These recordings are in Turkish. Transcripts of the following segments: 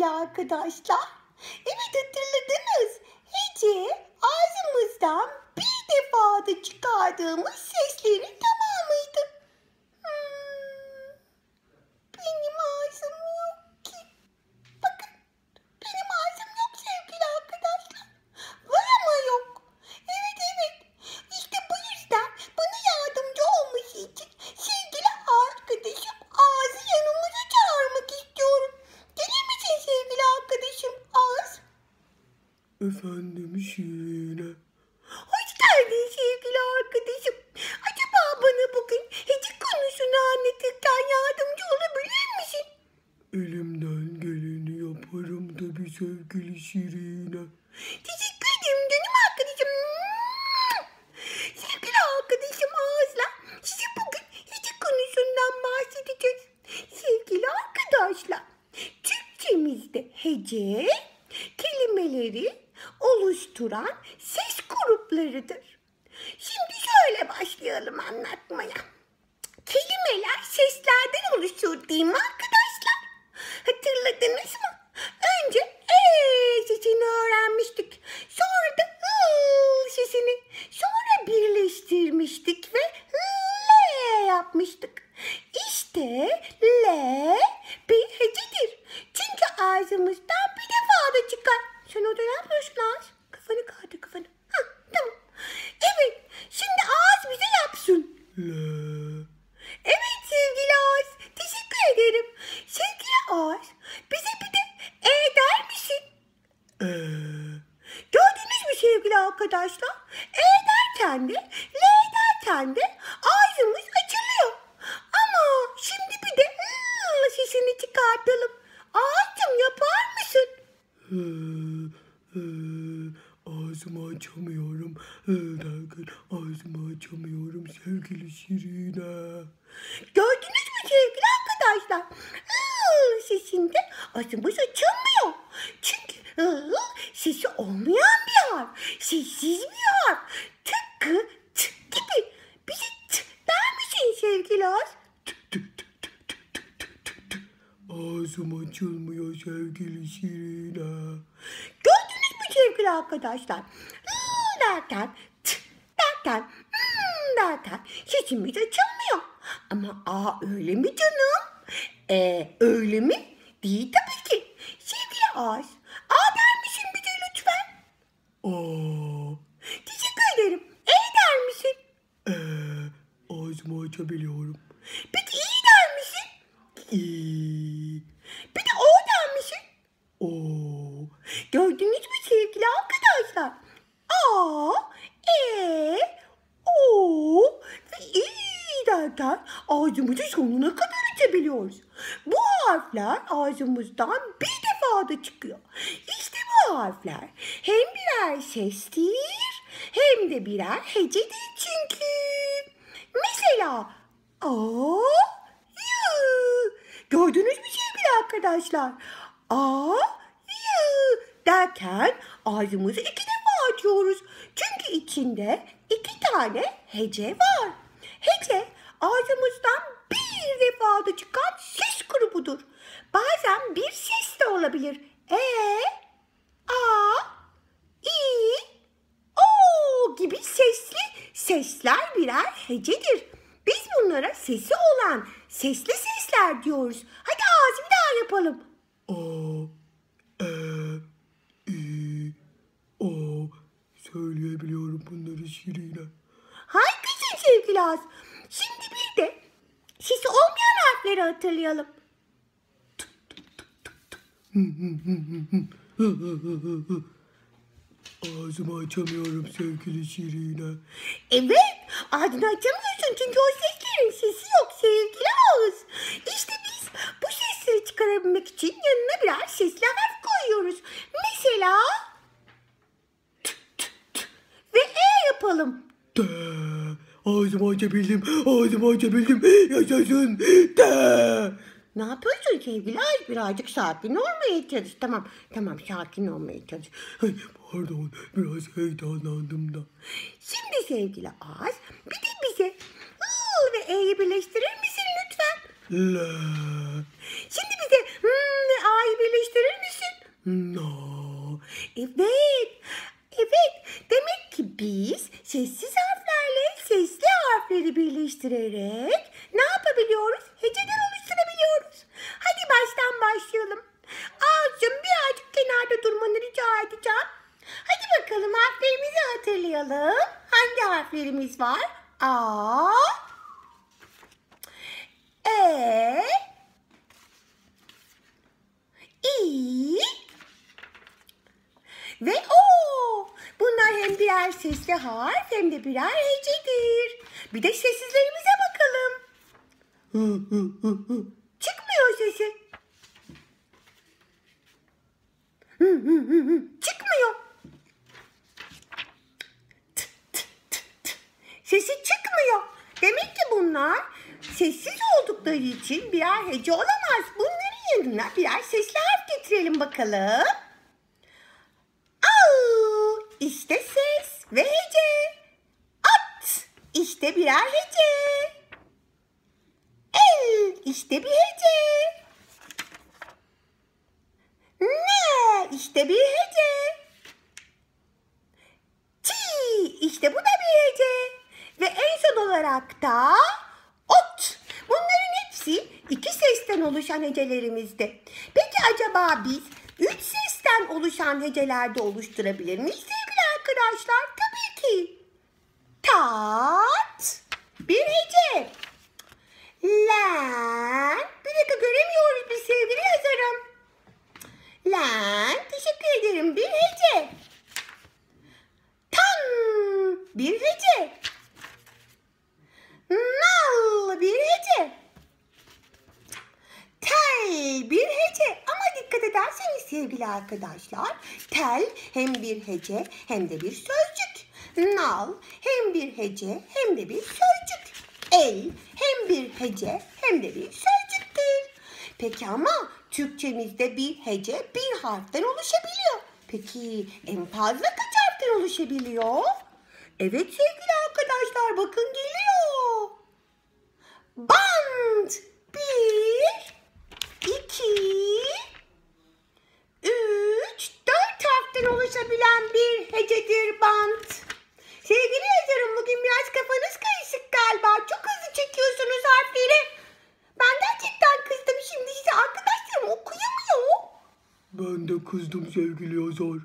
sevgili arkadaşlar. Evet, hatırladınız. Hece ağzımızdan bir defada çıkardığımız seslerin tamamıydı. Benim ağzım yok ki. Bakın, benim ağzım yok sevgili arkadaşlar. Var ama yok. Evet. İşte bu yüzden bana yardımcı olması için sevgili arkadaşım Ağzı yanımıza çağırmak istiyorum. Gelir misin sevgili arkadaşım Ağız? Efendim Şirine. Hoş geldin sevgili arkadaşım. Acaba bana bugün hece konusunu anlatırken yardımcı olabilir misin? Elimden geleni yaparım tabii sevgili Şirine. Teşekkür ederim canım arkadaşım. Sevgili arkadaşım Ağız'la size bugün hece konusundan bahsedeceğiz. Sevgili arkadaşlar, Türkçemizde hece kelimeleri oluşturan ses gruplarıdır. Şimdi şöyle başlayalım anlatmaya. Kelimeler seslerden oluşur değil mi arkadaşlar? Hatırladınız mı? Önce sesini öğrenmiştik. Sonra da sesini. Sonra birleştirmiştik ve l yapmıştık. İşte l bir hecedir. Çünkü ağzımızdan bir defa da çıkar. Sen orada ne yapıyorsun Ağız? Kafanı kaldır kafanı. Tamam. Evet, şimdi Ağız bize yapsın. La. Evet sevgili Ağız, teşekkür ederim. Sevgili Ağız, bize bir de der misin? Gördünüz mü sevgili arkadaşlar? Derken de, derken de ağzımız açılıyor. Ama şimdi bir de sesini çıkartalım. Ağzım yapar mısın? Ağzımı açamıyorum. Derken ağzımı açamıyorum sevgili Şirine. Gördünüz mü sevgili arkadaşlar? Sesinde ağzımız açılmıyor. Çünkü sesi olmayan bir harf. Sessiz bir harf. Tıpkı t gibi. Bize t der misin sevgili Ağız? Ağzım açılmıyor sevgili Şirine. Gördünüz mü sevgili arkadaşlar? Derken, t derken, derken sesimiz açılmıyor. Ama öyle mi canım? Öyle mi? Değil tabii ki. Sevgili Ağız, der misin bize lütfen? Teşekkür ederim. Der misin? Ağzımı açabiliyorum. Peki iyi der misin? Bir de o der misin? Gördünüz mü sevgili arkadaşlar? O ve derken ağzımızı sonuna kadar açabiliyoruz. Bu harfler ağzımızdan bir defada çıkıyor. İşte bu harfler hem birer sestir hem de birer hecedir çünkü. Mesela gördünüz mü sevgili arkadaşlar? Derken ağzımızı iki defa açıyoruz. Çünkü içinde iki tane hece var. Hece ağzımızdan bir defada çıkan ses grubudur. Bazen bir ses de olabilir. O gibi sesler birer hecedir. Biz bunlara sesi olan sesli sesler diyoruz. Hadi Ağzı bir daha yapalım. Söyleyebiliyorum bunları Şirine. Harikasın sevgili Ağız. Şimdi bir de sesi olmayan harfleri hatırlayalım. Ağzımı açamıyorum sevgili Şirine. Evet, ağzını açamıyorsun çünkü o seslerin sesi yok sevgili Ağız. İşte biz bu sesleri çıkarabilmek için yanına birer sesli harf koyuyoruz. Mesela ve yapalım. Ağzımı açabildim. Yaşasın. Ne yapıyorsun sevgili Ağız? Birazcık sakin olmaya çalış. Tamam sakin olmaya çalış. Pardon, biraz heyecanlandım da. Şimdi sevgili Ağız, bir de bize ve e'yi birleştirir misin lütfen? La. Şimdi bize ve a'yı birleştirir misin? Na. Evet, evet. Demek ki biz sessiz harflerle sesli harfleri birleştirerek ne yapabiliyoruz? Heceler oluşturabiliyoruz. Hadi baştan başlayalım. Ağacım birazcık kenarda durmanı rica edeceğim. Hadi bakalım harflerimizi hatırlayalım. Hangi harflerimiz var? A, E, İ ve O. Bunlar hem birer sesli harf hem de birer hecedir. Bir de sessizlerimize bakalım. Çıkmıyor sesi. Çıkmıyor. Sesi çıkmıyor. Demek ki bunlar sessiz oldukları için birer hece olamaz. Bunların yanına birer sesli harf getirelim bakalım. Au, işte ses ve hece. At, işte birer hece. El, işte bir hece. Ne, işte bir hece. Çi, işte bu da bir hece. Ve en son olarak da ot. Bunların hepsi iki sesten oluşan hecelerimizdi. Peki acaba biz üç sesten oluşan hecelerde oluşturabilir miyiz sevgili arkadaşlar? Tabii ki. Tat, bir hece. Len, bir dakika göremiyoruz biz sevgili yazarım. Len, teşekkür ederim, bir hece. Tan, bir hece. Nal, bir hece. Tel, bir hece. Ama dikkat ederseniz sevgili arkadaşlar, tel hem bir hece hem de bir sözcük. Nal hem bir hece hem de bir sözcük. El hem bir hece hem de bir sözcüktür. Peki ama Türkçemizde bir hece bir harften oluşabiliyor. Peki en fazla kaç harften oluşabiliyor? Evet sevgili arkadaşlar, bakın geliyor. Band. Bir, iki, üç, dört harften oluşabilen bir hecedir band. Sevgili yazarım, bugün biraz kafanız karışık galiba. Çok hızlı çekiyorsunuz harfleri. Ben gerçekten kızdım şimdi size, arkadaşlarım okuyamıyor. Ben de kızdım sevgili yazar.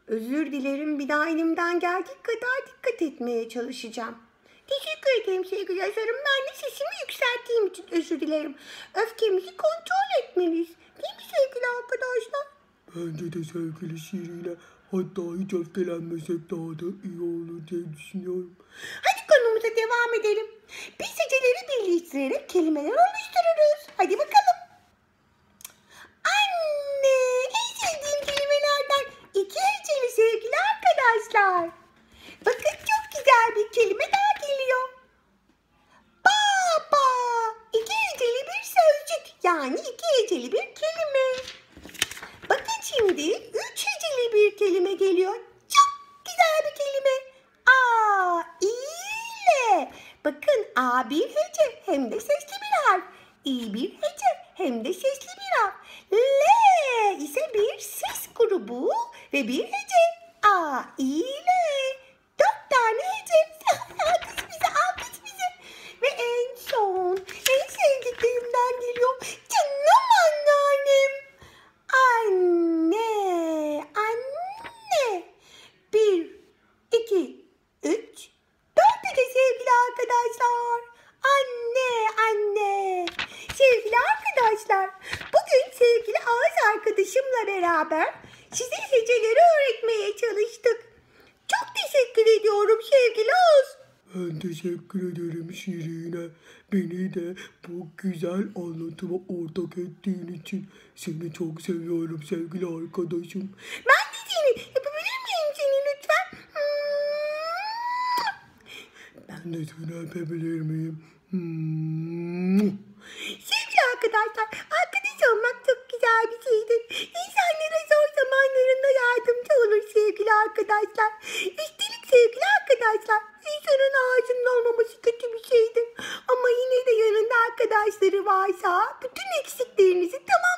Özür dilerim, bir daha elimden geldiği kadar dikkat etmeye çalışacağım. Teşekkür ederim sevgili yazarım. Ben de sesimi yükselttiğim için özür dilerim. Öfkemizi kontrol etmeliyiz. Değil mi sevgili arkadaşlar? Bence de sevgili Şirine. Hatta hiç öfkelenmesek daha da iyi olur diye düşünüyorum. Hadi konumuza devam edelim. Biz heceleri birleştirerek kelimeler oluştururuz. Hadi bakalım. Anne, en sevdiğim kelimelerden iki heceli sevgili arkadaşlar. Bakın çok güzel bir kelime daha geliyor. Baba, iki heceli bir sözcük, yani iki heceli bir kelime. Bakın şimdi üç heceli bir kelime geliyor. Çok güzel bir kelime. A, ile. Bakın A bir hece hem de sesli bir harf. İ bir hece hem de sesli bir harf. L ise bir ses grubu ve bir hece. A, ile. Dört tane hece. Alkış bize, alkış bize. Ve en son en sevdiklerimden geliyor. Canım anneannem. Anne, anne. Bir, iki, üç, dört de sevgili arkadaşlar. Anne, anne. Sevgili arkadaşlar, bugün sevgili ağız arkadaşımla beraber size heceleri öğretmeye çalıştık. Çok teşekkür ediyorum sevgili Ağız. Ben teşekkür ederim Şirine. Beni de bu güzel anlatıma ortak ettiğin için seni çok seviyorum sevgili arkadaşım. Ben de seni, yapabilir miyim seni lütfen? Ben de seni öpebilir miyim? Sevgili arkadaşlar, arkadaş olmak çok güzel bir şeydir. İnsanlara zor zamanlarında yardımcı olur sevgili arkadaşlar. Üstelik sevgili arkadaşlar, insanın ağacının olmaması kötü bir şeydir. Ama yine de yanında arkadaşları varsa bütün eksiklerinizi tamamlayabilirsiniz.